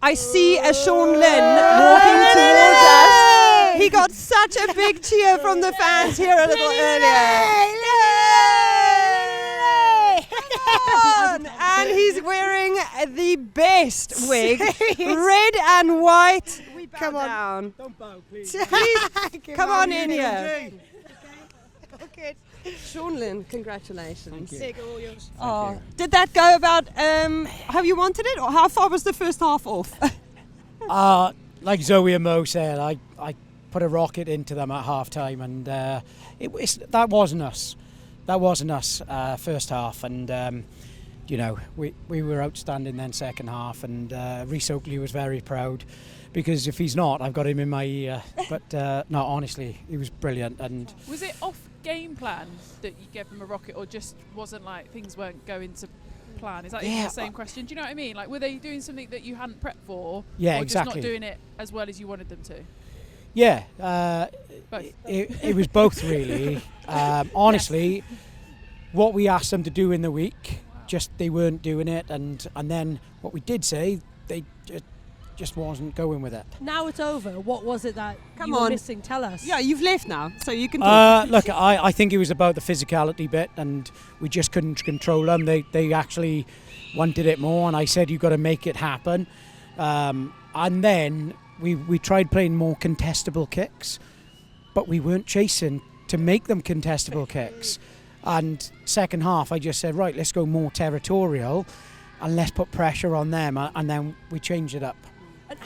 I see a Sean Lynn walking towards us. He got such a big cheer from the fans here a little earlier. Come on! And he's wearing the best wig, red and white. We bow Come on. down. Don't bow, please. Come on in here. Okay. Sean Lynn, congratulations. Thank you. All yours. Oh, did that go about how you wanted it, or how far was the first half off? Like Zoe and Mo said, I put a rocket into them at half time, and that wasn't us. That wasn't us first half, and we were outstanding then second half, and Rhys Oakley was very proud, because if he's not, I've got him in my ear. But no, honestly, he was brilliant. And was it off game plan that you gave him a rocket, or just wasn't like things weren't going to plan? Is that even the same question? Do you know what I mean? Like, were they doing something that you hadn't prepped for? Yeah, or exactly. Just not doing it as well as you wanted them to? Yeah, Both. it was both really. Honestly, what we asked them to do in the week, just they weren't doing it, and then what we did say, they just wasn't going with it. Now it's over. What was it that Come you were on. missing? Tell us. Yeah, you've left now, so you can talk. Look, I think it was about the physicality bit, and we just couldn't control them. They actually wanted it more, and I said, you've got to make it happen. And then we tried playing more contestable kicks, but we weren't chasing to make them contestable kicks. And second half, I just said, right, let's go more territorial, and let's put pressure on them, and then we changed it up. And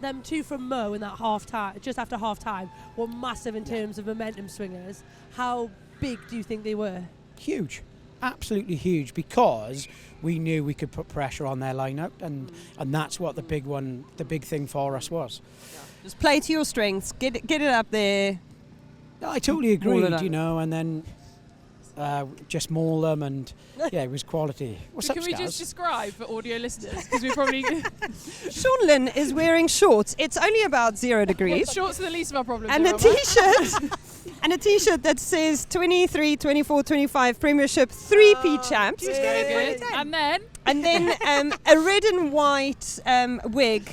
them two from Mo in that half time, just after half time, were massive in terms of momentum swingers. How big do you think they were? Huge, absolutely huge, because we knew we could put pressure on their line-out, and that's what the big thing for us was. Just play to your strengths, get it up there. I totally Maul it agreed, up. and then just maul them, and yeah, it was quality. What's up, Can we Scaz? just describe for audio listeners? Because we probably Sean Lynn is wearing shorts. It's only about 0 degrees. shorts are the least of our problems. And a remember? t-shirt. And a t-shirt that says 23, 24, 25 Premiership 3-PEAT champs. Very good. And then A red and white wig,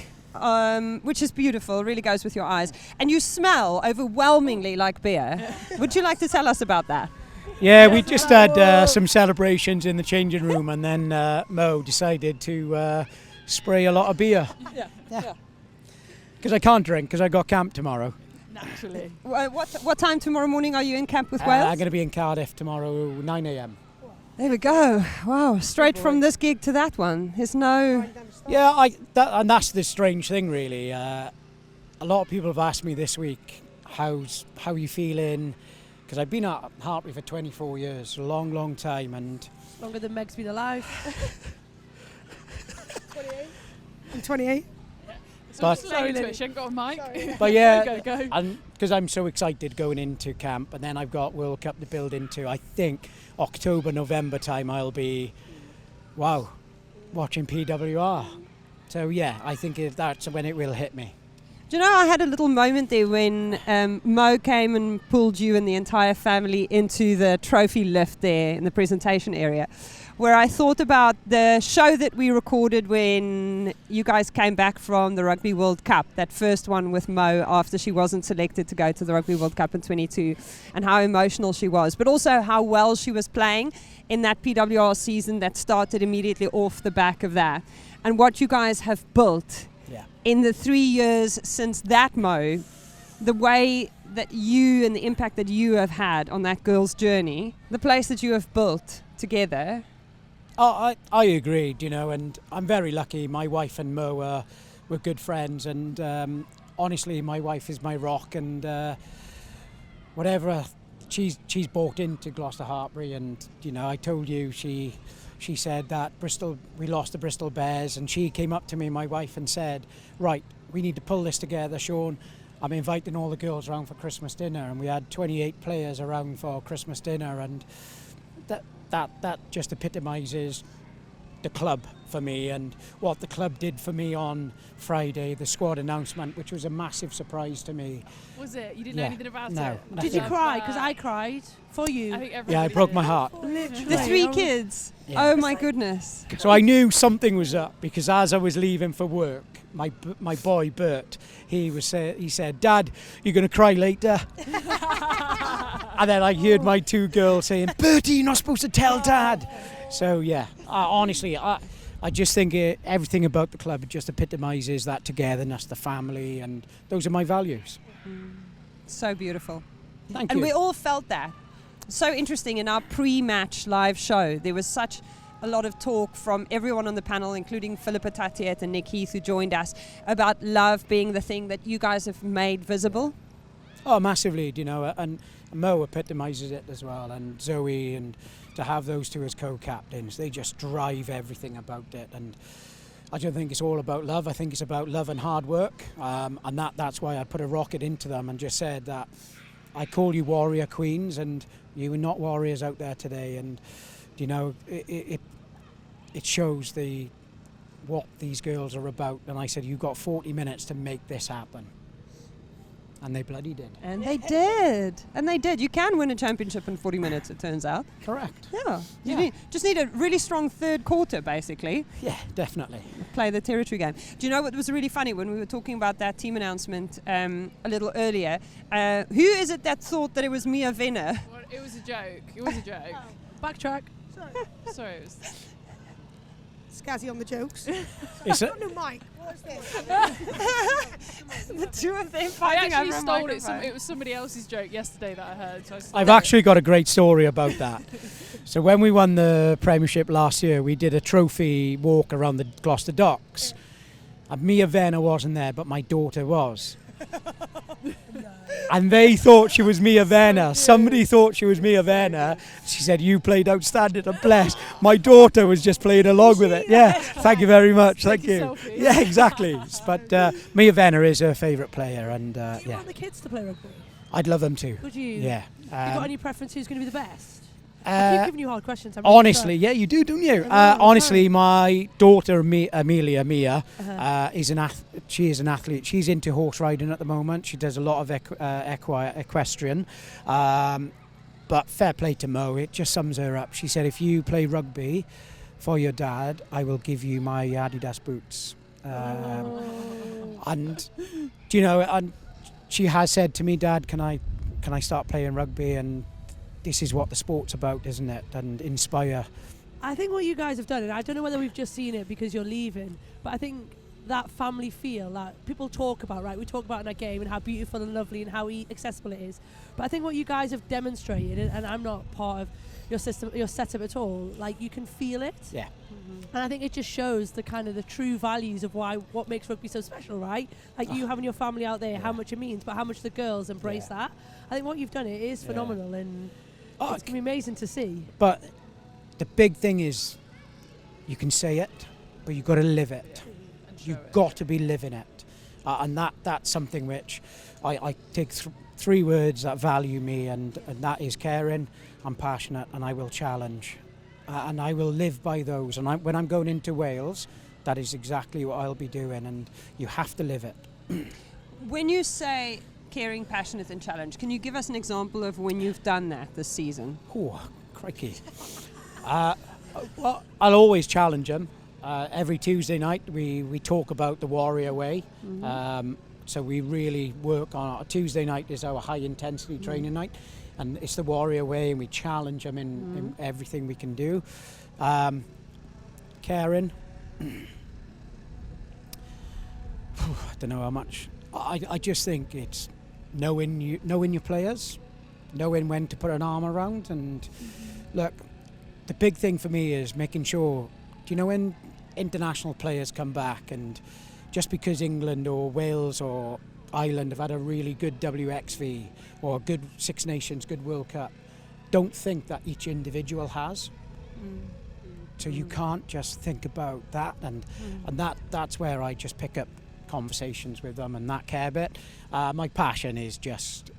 which is beautiful, really goes with your eyes. And you smell overwhelmingly like beer. Would you like to tell us about that? Yeah, we just had some celebrations in the changing room, and then Mo decided to spray a lot of beer. yeah. Because I can't drink, because I got camp tomorrow. Naturally. What time tomorrow morning are you in camp with I'm Wales? going to be in Cardiff tomorrow, 9 a.m. There we go. Wow, straight from this gig to that one. There's no... Yeah, and that's the strange thing, really. A lot of people have asked me this week, how you feeling? Because I've been at Hartpury for 24 years, a long, long time, and... Longer than Meg's been alive. 28? I'm 28. So But- just lay into it. She ain't got a mic. But yeah, Go. and because I'm so excited going into camp, and then I've got World Cup to build into. I think October, November time I'll be, watching PWR. So yeah, I think that's when it will hit me. Do you know, I had a little moment there when Mo came and pulled you and the entire family into the trophy lift there in the presentation area, where I thought about the show that we recorded when you guys came back from the Rugby World Cup, that first one with Mo after she wasn't selected to go to the Rugby World Cup in 22, and how emotional she was, but also how well she was playing in that PWR season that started immediately off the back of that, and what you guys have built. In the 3 years since that, Mo, the way that you and the impact that you have had on that girl's journey, the place that you have built together. Oh, I agreed, and I'm very lucky. My wife and Mo were good friends, and honestly, my wife is my rock, and whatever, she's bought into Gloucester Hartpury, and I told you she said that we lost the Bristol Bears, and she came up to me, my wife, and said, right, we need to pull this together, Sean. I'm inviting all the girls around for Christmas dinner, and we had 28 players around for Christmas dinner, and that just epitomises the club for me and what the club did for me on Friday, the squad announcement, which was a massive surprise to me. Was it? You didn't know anything about No. it? Did you cry? Because I cried for you. I think Yeah, it broke my heart. Literally. The 3 kids. Yeah. Oh my goodness. So I knew something was up because as I was leaving for work, my boy Bert, he said, "Dad, you're going to cry later." And then I heard my 2 girls saying, "Bertie, you're not supposed to tell Dad." So yeah, honestly, I just think everything about the club just epitomises that togetherness, the family, and those are my values. So beautiful. Thank And you. we all felt that. So interesting in our pre-match live show. There was such a lot of talk from everyone on the panel, including Philippa Tatiet and Nick Heath, who joined us, about love being the thing that you guys have made visible. Oh, massively, and Mo epitomises it as well, and Zoe, and to have those 2 as co-captains, they just drive everything about it. And I don't think it's all about love. I think it's about love and hard work, and that's why I put a rocket into them and just said that I call you warrior queens, and you are not warriors out there today. And it shows what these girls are about. And I said, you've got 40 minutes to make this happen. And they bloody did. And they did. And they did. You can win a championship in 40 minutes, it turns out. Correct. Yeah. Yeah. You just need a really strong third quarter, basically. Yeah, definitely. Play the territory game. Do you know what was really funny when we were talking about that team announcement a little earlier? Who is it that thought that it was Mia Venner? Well, it was a joke. It was a joke. Backtrack. Sorry, it was... Scazzy on the jokes. It's I've got no mic. What's this? The 2 of them I fighting actually over a stole it. microphone. It was somebody else's joke yesterday that I heard. So I I've actually got a great story about that. So when we won the Premiership last year, we did a trophy walk around the Gloucester docks. And Mia Venner wasn't there, but my daughter was. And they thought she was Mia Venner. Somebody thought she was Mia Venner. She said, "You played outstanding," and bless. My daughter was just playing along with it. Yeah, thank you very much. Thank you. selfie. Yeah, exactly. But Mia Venner is her favourite player, and Do you yeah, want the kids to play rugby? I'd love them to. Would you? Yeah. You got any preference who's going to be the best? I Uh, keep giving you hard questions. I'm really honestly, yeah, you do, don't you? I know, Honestly, my daughter Mia Uh-huh. is she is an athlete. She's into horse riding at the moment. She does a lot of equestrian. But fair play to Mo, it just sums her up. She said, "If you play rugby for your dad, I will give you my Adidas boots." And and she has said to me, "Dad, can I start playing rugby?" And this is what the sport's about, isn't it? And inspire. I think what you guys have done, and I don't know whether we've just seen it because you're leaving, but I think that family feel that people talk about, right? We talk about in our game and how beautiful and lovely and how accessible it is. But I think what you guys have demonstrated, and I'm not part of your system, your setup at all, like you can feel it. Yeah. And I think it just shows the kind of the true values of what makes rugby so special, right? Like you having your family out there, how much it means, but how much the girls embrace that. I think what you've done, it is phenomenal, and it's going to be amazing to see. But the big thing is, you can say it, but you've got to live it. You've got to be living it. And that's something which I take 3 words that value me, and that is caring, I'm passionate, and I will challenge. And I will live by those. And when I'm going into Wales, that is exactly what I'll be doing, and you have to live it. When you say caring, passionate and challenge, can you give us an example of when you've done that this season? Oh, crikey. Well, I'll always challenge them. Every Tuesday night we talk about the warrior way. So we really work on Tuesday night is our high intensity training night, and it's the warrior way, and we challenge them in everything we can do. Caring. I don't know how much. I just think it's knowing your players, knowing when to put an arm around, and look, the big thing for me is making sure, do you know, when international players come back, and just because England or Wales or Ireland have had a really good WXV or a good Six Nations, good World Cup, don't think that each individual has. So you can't just think about that, and that's where I just pick up conversations with them and that care bit. My passion is just,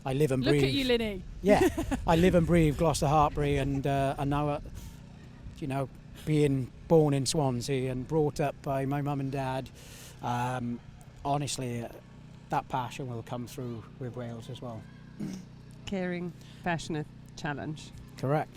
I live and breathe. Look at you, Lynny. Yeah, I live and breathe Gloucester Hartpury, and now, being born in Swansea and brought up by my mum and dad, honestly, that passion will come through with Wales as well. Caring, passionate, challenge. Correct.